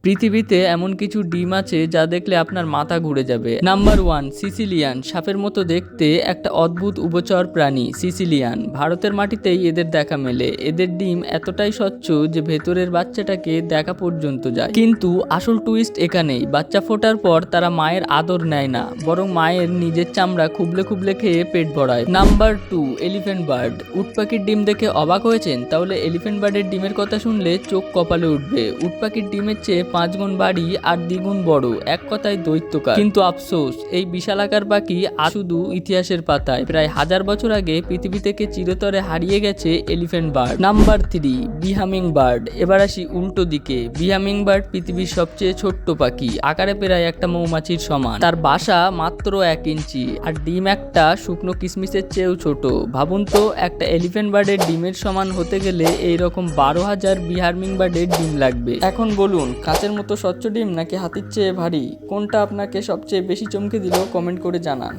পৃথিবীতে এমন কিছু ডিম আছে যা দেখলে আপনার মাথা ঘুরে যাবে। Number 1, Sicilian. সাপের মতো দেখতে একটা অদ্ভুত উভচর প্রাণী সিসিলিয়ান। ভারতের মাটিতেই এদের দেখা মেলে। এদের ডিম এতটাই স্বচ্ছ যে ভেতরের বাচ্চাটাকে দেখা পর্যন্ত যায়। কিন্তু আসল টুইস্ট এখানেই, বাচ্চা ফোটার পর তারা মায়ের আদর নেয় না, বরং মায়ের নিজের চামড়া খুবলে খুবলে খেয়ে পেট ভরায়। Number 2, elephant bird. উট পাখির ডিম দেখে অবাক হয়েছেন? তাহলে এলিফ্যান্ট বার্ডের ডিমের কথা শুনলে চোখ কপালে উঠবে। উট পাখির ডিমের চেয়ে 5 গুণ বাড়ি আর দ্বিগুণ বড়, এক কথায় দৈত্যকার। কিন্তু আফসোস, এই বিশালাকার পাখি আজ শুধু ইতিহাসের পাতায়। প্রায় 1000 বছর আগে পৃথিবী থেকে চিরতরে হারিয়ে গেছে এলিফ্যান্ট বার্ড। নাম্বার 3, বিহামিং বার্ড। এবার আসি উল্টো দিকে। বিহামিং বার্ড পৃথিবীর সবচেয়ে ছোট্ট পাখি, আকারে প্রায় একটা মৌমাছির সমান। তার বাসা মাত্র 1 ইঞ্চি আর ডিম একটা শুকনো কিসমিসের চেয়েও ছোট। ভাবুন তো, একটা এলিফ্যান্ট বার্ডের ডিমের সমান হতে গেলে এইরকম 12,000 বিহামিং বার্ডের ডিম লাগবে। এখন বলুন, কাচের মতো স্বচ্ছ ডিম নাকি হাতির চেয়ে ভারী? কোনটা আপনাকে সবচেয়ে বেশি চমকে দিল কমেন্ট করে জানান।